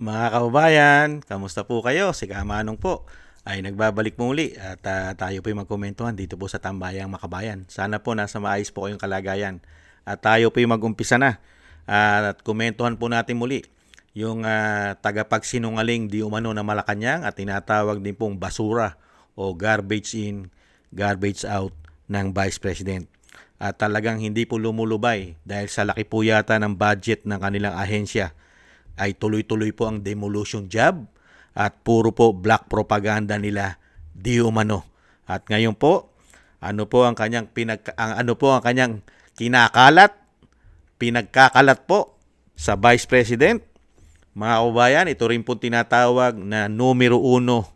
Mga kababayan, kamusta po kayo? Si Kamanong po ay nagbabalik muli at tayo po ay magkomentuhan dito po sa Tambayang Makabayan. Sana po nasa maayos po kayong kalagayan. At tayo po ay mag-umpisa na at komentuhan po natin muli yung tagapagsinungaling di umano na Malacanang at tinatawag din pong basura o garbage in, garbage out ng Vice President. At talagang hindi po lumulubay dahil sa laki po yata ng budget ng kanilang ahensya ay tuloy-tuloy po ang demolition job at puro po black propaganda nila di umano. At ngayon po, ano po ang kanyang kinakalat, pinagkakalat po sa Vice President? Mga kababayan, ito rin po tinatawag na numero uno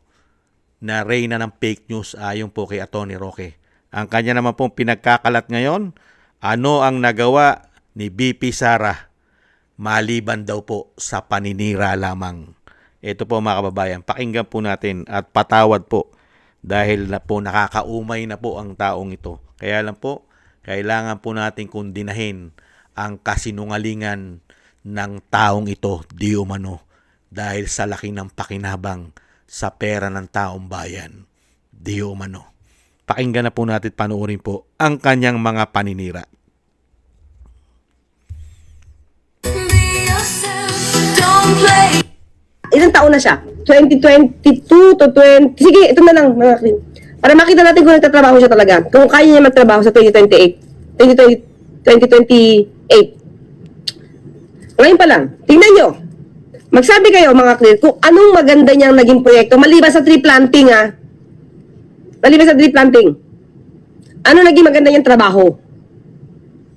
na reyna ng fake news ayon po kay Atty. Roque. Ang kanya naman pong pinagkakalat ngayon, ano ang nagawa ni BP Sara maliban daw po sa paninira lamang. Ito po mga kababayan, pakinggan po natin at patawad po dahil na po nakakaumay na po ang taong ito. Kaya lang po, kailangan po natin kundinahin ang kasinungalingan ng taong ito di umano dahil sa laki ng pakinabang sa pera ng taong bayan di umano. Pakinggan na po natin, panoorin po ang kanyang mga paninira. Ilang taon na siya? 2022 to 20... Sige, ito na lang, mga Krin. Para makita natin kung nagtatrabaho siya talaga. Kung kaya niya magtrabaho sa 2028. 2028. Ngayon pa lang, tingnan nyo. Magsabi kayo, mga Krin, kung anong maganda niyang naging proyekto, maliban sa tree planting, ha? Maliban sa tree planting. Ano naging maganda niyang trabaho?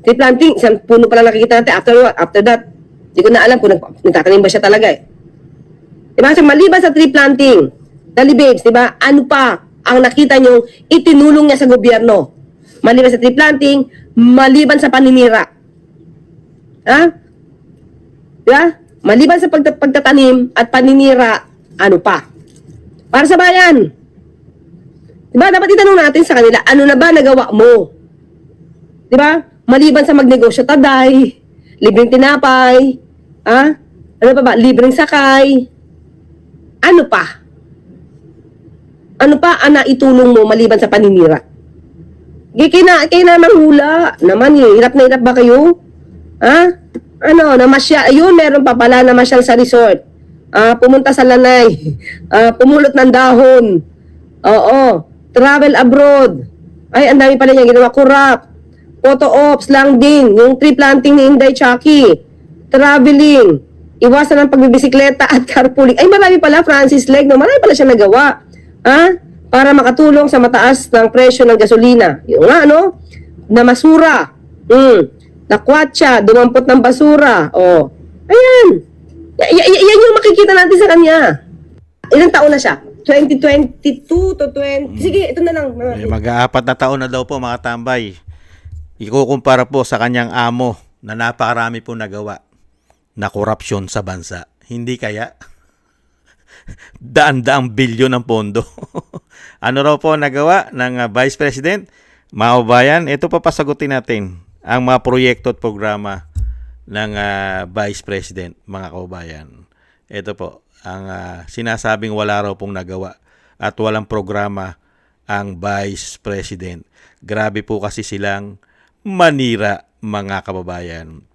Tree planting, isang puno pa lang nakikita natin. After that, hindi ko na alam kung nagtatanim ba siya talaga eh. Diba? So, maliban sa tree planting, Dali Babes, diba? Ano pa ang nakita nyo itinulong niya sa gobyerno? Maliban sa tree planting, maliban sa paninira. Ha? Diba? Maliban sa pagtatanim at paninira, ano pa? Para sa bayan. Diba? Dapat itanong natin sa kanila, ano na ba nagawa mo? Diba? Maliban sa magnegosyo taday, libreng tinapay, ha? Ano pa ba? Libreng sakay. Ano pa? Ano pa ang naitulong mo maliban sa paninira? Kaya na manghula. Naman eh, hirap na hirap ba kayo? Ha? Ano, namasyal. Ayun, meron pa pala namasyal sa resort. Pumunta sa lanay. Pumulot ng dahon. Oo. Travel abroad. Ay, ang dami pala niya ginawa. Corrupt. Photo ops lang din. Yung tree planting ni Inday Chucky. Traveling. Iwasan ang pagbibisikleta at carpooling. Ay, marami pala, Francis Leg, no? Marami pala siya nagawa. Ha? Para makatulong sa mataas ng presyo ng gasolina. Yung nga, no? Na masura. Nakwatsa, dumampot ng basura. Oh. Ayan. Yan yung makikita natin sa kanya. Ilang taon na siya? 2022 to 20... Sige, ito na lang. Mag-aapat na taon na daw po, mga tambay. Ikukumpara po sa kanyang amo na napakarami po nagawa na korupsyon sa bansa. Hindi kaya? Daan-daang bilyon ng pondo. Ano raw po nagawa ng Vice President? Mga kababayan, ito pa pasagutin natin ang mga proyekto at programa ng Vice President, mga kababayan. Ito po, ang sinasabing wala raw pong nagawa at walang programa ang Vice President. Grabe po kasi silang manira, mga kababayan.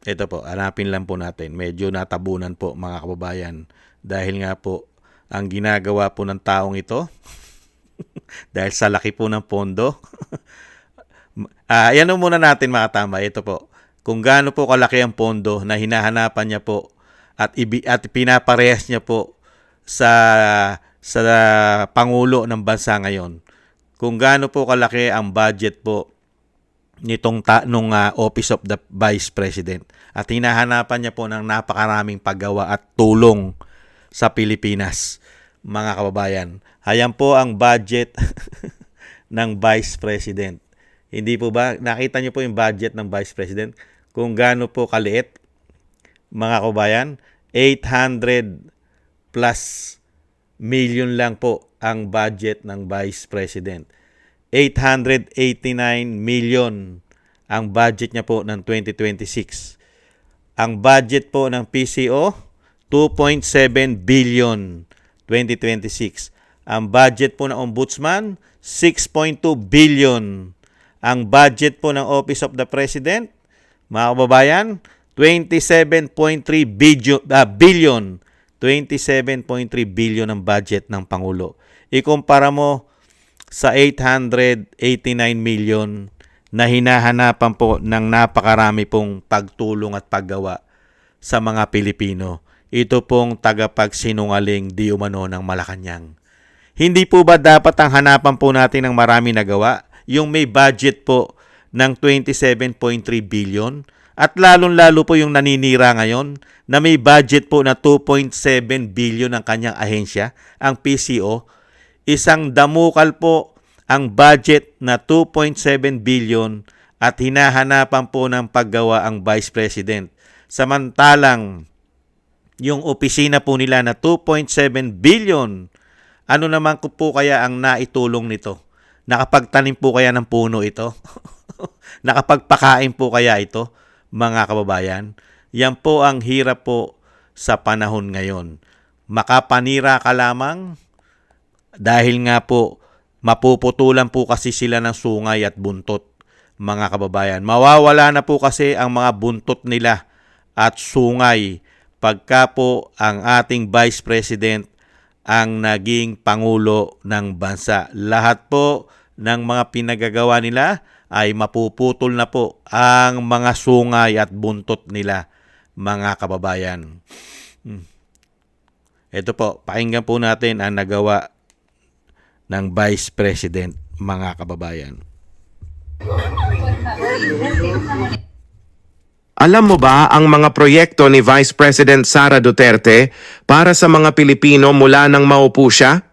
Ito po, hanapin lang po natin. Medyo natabunan po, mga kababayan. Dahil nga po, ang ginagawa po ng taong ito, dahil sa laki po ng pondo, yan muna natin, mga tambay. Ito po, kung gaano po kalaki ang pondo na hinahanapan niya po at pinaparehas niya po sa Pangulo ng bansa ngayon. Kung gaano po kalaki ang budget po nitong nung Office of the Vice President at hinahanapan niya po ng napakaraming paggawa at tulong sa Pilipinas, mga kababayan. Ayan po ang budget ng Vice President. Hindi po ba? Nakita niyo po yung budget ng Vice President? Kung gaano po kaliit, mga kababayan, 800 plus million lang po ang budget ng Vice President. 889 million ang budget niya po ng 2026. Ang budget po ng PCO, 2.7 billion 2026. Ang budget po ng Ombudsman, 6.2 billion. Ang budget po ng Office of the President, mga kababayan, 27.3 billion. 27.3 billion ang budget ng Pangulo. Ikumpara mo sa 889 million na hinahanapan po ng napakarami pong pagtulong at paggawa sa mga Pilipino. Ito pong tagapagsinungaling di umano ng Malacanang. Hindi po ba dapat ang hanapan po natin ng marami nagawa? Yung may budget po ng 27.3 billion at lalong-lalo po yung naninira ngayon na may budget po na 2.7 billion ang kanyang ahensya, ang PCO. Isang damukal po ang budget na 2.7 billion at hinahanapan po ng paggawa ang Vice President. Samantalang yung opisina po nila na 2.7 billion, ano naman po kaya ang naitulong nito? Nakapagtanim po kaya ng puno ito? Nakapagpakain po kaya ito, mga kababayan? Yan po ang hirap po sa panahon ngayon. Makapanira ka lamang dahil nga po mapuputulan po kasi sila ng sungay at buntot, mga kababayan. Mawawala na po kasi ang mga buntot nila at sungay pagka po ang ating Vice President ang naging Pangulo ng bansa. Lahat po ng mga pinagagawa nila ay mapuputol na po ang mga sungay at buntot nila, mga kababayan. Ito po, pakinggan po natin ang nagawa ng Vice President, mga kababayan. Alam mo ba ang mga proyekto ni Vice President Sara Duterte para sa mga Pilipino mula nang maupo siya?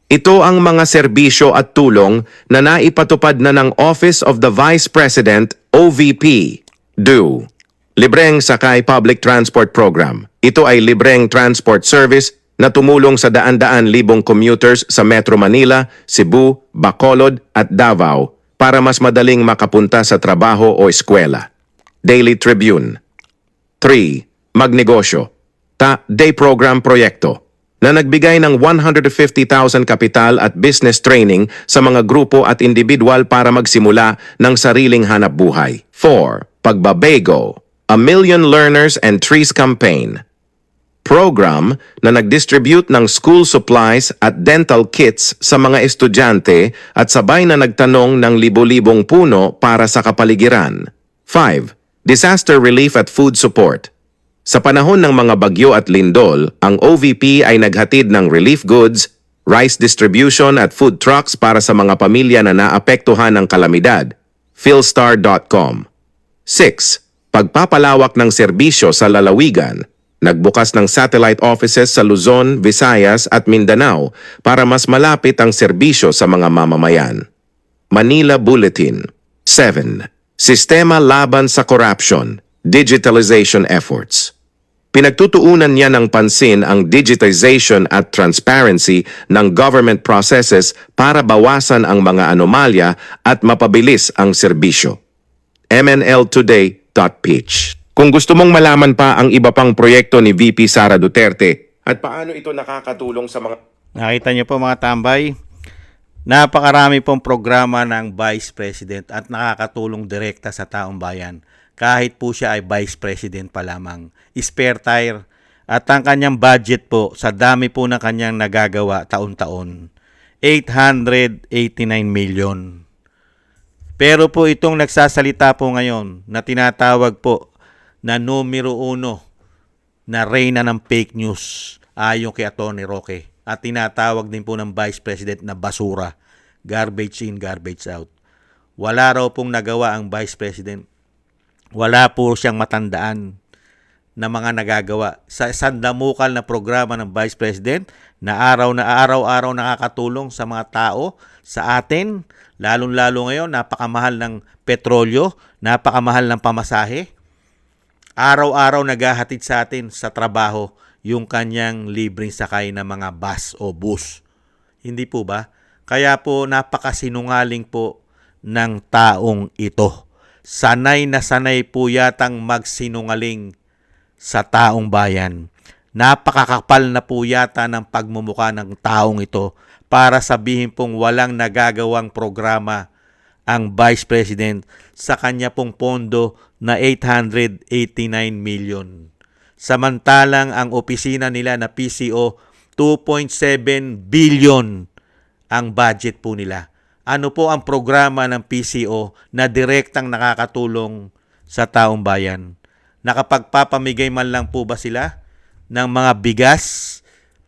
Ito ang mga serbisyo at tulong na naipatupad na ng Office of the Vice President, OVP, DO. Libreng Sakay Public Transport Program. Ito ay libreng transport service na tumulong sa daan-daan libong commuters sa Metro Manila, Cebu, Bacolod at Davao para mas madaling makapunta sa trabaho o eskwela. Daily Tribune. 3. Magnegosyo. Day Program Proyekto na nagbigay ng 150,000 kapital at business training sa mga grupo at individual para magsimula ng sariling hanap buhay. 4. Pagbabago. A Million Learners and Trees Campaign. Program na nag-distribute ng school supplies at dental kits sa mga estudyante at sabay na nagtanong ng libo-libong puno para sa kapaligiran. 5. Disaster Relief at Food Support. Sa panahon ng mga bagyo at lindol, ang OVP ay naghatid ng relief goods, rice distribution at food trucks para sa mga pamilya na naapektuhan ng kalamidad. Philstar.com. 6. Pagpapalawak ng serbisyo sa lalawigan. Nagbukas ng satellite offices sa Luzon, Visayas at Mindanao para mas malapit ang serbisyo sa mga mamamayan. Manila Bulletin. 7. Sistema laban sa corruption, digitalization efforts. Pinagtutuunan niya ng pansin ang digitization at transparency ng government processes para bawasan ang mga anomalya at mapabilis ang serbisyo. mnltoday.ph. Kung gusto mong malaman pa ang iba pang proyekto ni VP Sara Duterte at paano ito nakakatulong sa mga... Nakita niyo po mga tambay, napakarami pong programa ng Vice President at nakakatulong direkta sa taong bayan. Kahit po siya ay Vice President pa lamang. Spare tire at ang kanyang budget po sa dami po ng kanyang nagagawa taon-taon. 889 million. Pero po itong nagsasalita po ngayon na tinatawag po na numero 1 na reyna ng fake news ayon kay Atty. Roque at tinatawag din po ng Vice President na basura, garbage in, garbage out. Wala raw pong nagawa ang Vice President. Wala po siyang matandaan na mga nagagawa sa sandamukal na programa ng Vice President na araw-araw nakakatulong sa mga tao, sa atin, lalong-lalo ngayon, napakamahal ng petrolyo, napakamahal ng pamasahe. Araw-araw naghahatid sa atin sa trabaho yung kanyang libreng sakay na mga bus o bus. Hindi po ba? Kaya po napakasinungaling po ng taong ito. Sanay na sanay po yatang magsinungaling sa taong bayan. Napakakapal na po yata ng pagmumukha ng taong ito para sabihin pong walang nagagawang programa ang Vice President sa kanya pong pondo na 889 million. Samantalang ang opisina nila na PCO, 2.7 billion ang budget po nila. Ano po ang programa ng PCO na direktang nakakatulong sa taong bayan? Nakapagpapamigay man lang po ba sila ng mga bigas,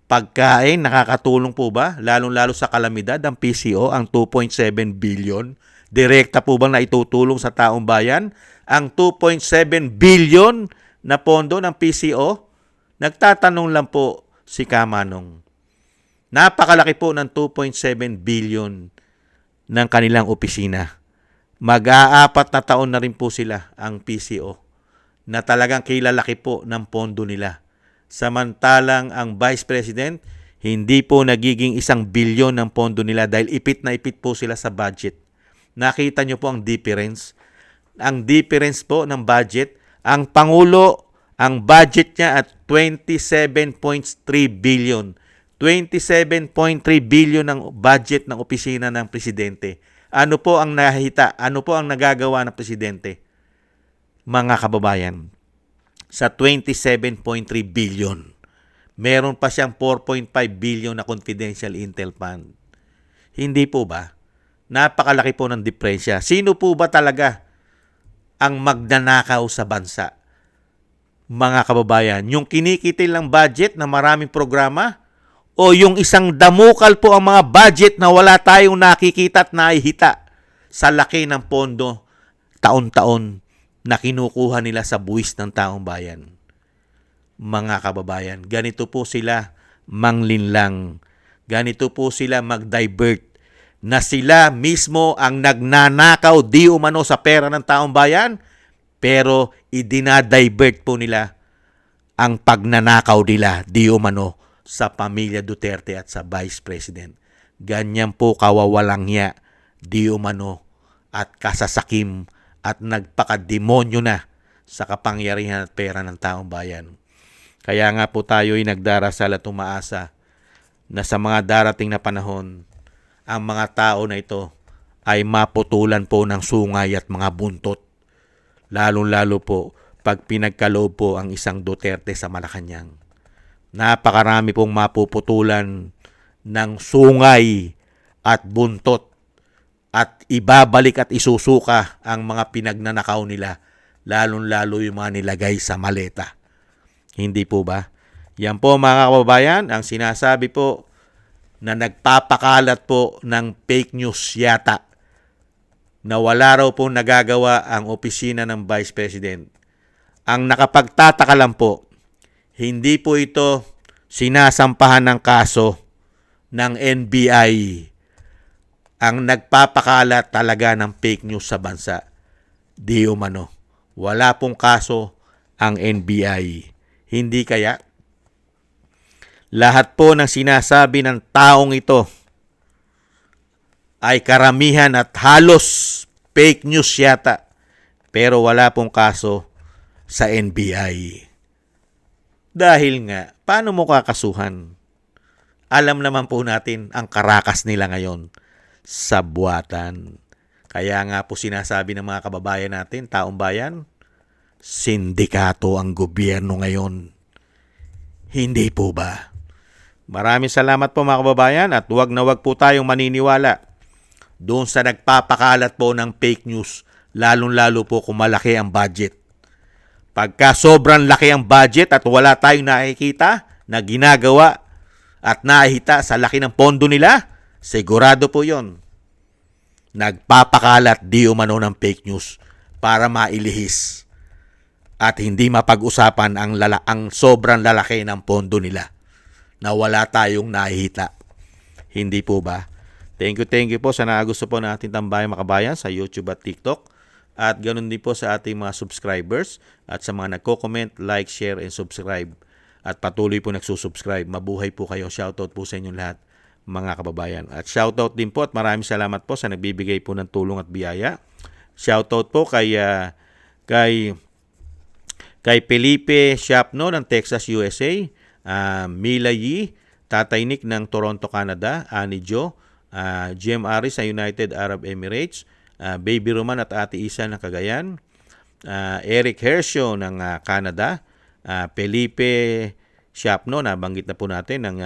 pagkain, nakakatulong po ba? Lalong-lalo sa kalamidad, ang PCO, ang 2.7 billion. Direkta po bang naitutulong sa taong bayan? Ang 2.7 billion na pondo ng PCO? Nagtatanong lang po si Kamanong. Napakalaki po ng 2.7 billion ng kanilang opisina. Mag-aapat na taon na rin po sila ang PCO na talagang kilalaki po ng pondo nila. Samantalang ang Vice President, hindi po nagiging 1 bilyon ng pondo nila dahil ipit na ipit po sila sa budget. Nakita nyo po ang difference. Ang difference po ng budget, ang Pangulo, ang budget niya at 27.3 billion. 27.3 billion ang budget ng opisina ng Presidente. Ano po ang nahita? Ano po ang nagagawa ng Presidente? Mga kababayan, sa 27.3 billion, meron pa siyang 4.5 billion na confidential intel fund. Hindi po ba? Napakalaki po ng diferensya. Sino po ba talaga ang magnanakaw sa bansa? Mga kababayan, yung kinikitil ng budget na maraming programa o yung isang damukal po ang mga budget na wala tayong nakikita at nakihita sa laki ng pondo taon-taon na kinukuha nila sa buwis ng taong bayan. Mga kababayan, ganito po sila manglinlang. Ganito po sila mag-divert na sila mismo ang nagnanakaw di umano sa pera ng taong bayan, pero idinadivert po nila ang pagnanakaw nila di umano sa pamilya Duterte at sa Vice President. Ganyan po kawawalang hiya di umano at kasasakim at nagpakademonyo na sa kapangyarihan at pera ng taong bayan. Kaya nga po tayo ay nagdarasal at umaasa na sa mga darating na panahon, ang mga tao na ito ay maputulan po ng sungay at mga buntot. Lalong-lalo po pag pinagkaloob po ang isang Duterte sa Malacanang. Napakarami pong mapuputulan ng sungay at buntot at ibabalik at isusuka ang mga pinagnanakaw nila, lalong-lalo yung mga nilagay sa maleta. Hindi po ba? Yan po mga kababayan, ang sinasabi po na nagpapakalat po ng fake news yata na wala raw po nagagawa ang opisina ng Vice President. Ang nakapagtataka lang po, hindi po ito sinasampahan ng kaso ng NBI. Ang nagpapakalat talaga ng fake news sa bansa, di umano. Wala pong kaso ang NBI. Hindi kaya? Lahat po ng sinasabi ng taong ito ay karamihan at halos fake news yata. Pero wala pong kaso sa NBI. Dahil nga, paano mo kakasuhan? Alam naman po natin ang karakas nila ngayon sa buwatan. Kaya nga po sinasabi ng mga kababayan natin, taong bayan, sindikato ang gobyerno ngayon. Hindi po ba? Maraming salamat po mga kababayan at huwag na huwag po tayong maniniwala doon sa nagpapakalat po ng fake news, lalong-lalo po kung malaki ang budget. Pagka sobrang laki ang budget at wala tayong nakikita na ginagawa at nakihita sa laki ng pondo nila, sigurado po yon. Nagpapakalat di umano ng fake news para mailihis at hindi mapag-usapan ang sobrang lalaki ng pondo nila na wala tayong nakihita. Hindi po ba? Thank you po sa nagusto po natin tambayang makabayan sa YouTube at TikTok. At ganoon din po sa ating mga subscribers at sa mga nagko-comment, like, share, and subscribe. At patuloy po nagsusubscribe. Mabuhay po kayo. Shoutout po sa inyong lahat mga kababayan. At shoutout din po at maraming salamat po sa nagbibigay po ng tulong at biyaya. Shoutout po kay Kay Felipe Siapno ng Texas, USA. Mila Yi, Tatay Nick ng Toronto, Canada. Ani Jo. Jem Aris sa United Arab Emirates. Baby Roman at Ate Isa ng Cagayan. Eric Hershaw ng Canada. Felipe Siapno, nabanggit na po natin ng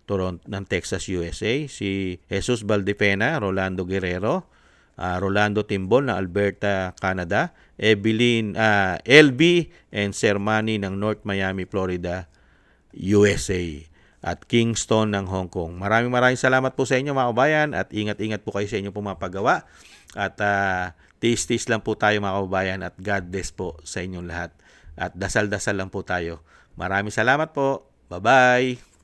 Toronto, ng Texas, USA. Si Jesus Valdepena, Rolando Guerrero. Rolando Timbol ng Alberta, Canada. Evelyn, LB and Sermani ng North Miami, Florida, USA. At Kingston ng Hong Kong. Maraming salamat po sa inyo mga kabayan at ingat-ingat po kayo sa inyong pumapagawa. At tiis-tiis lang po tayo mga kabayan at God bless po sa inyong lahat. At dasal-dasal lang po tayo. Maraming salamat po. Bye-bye!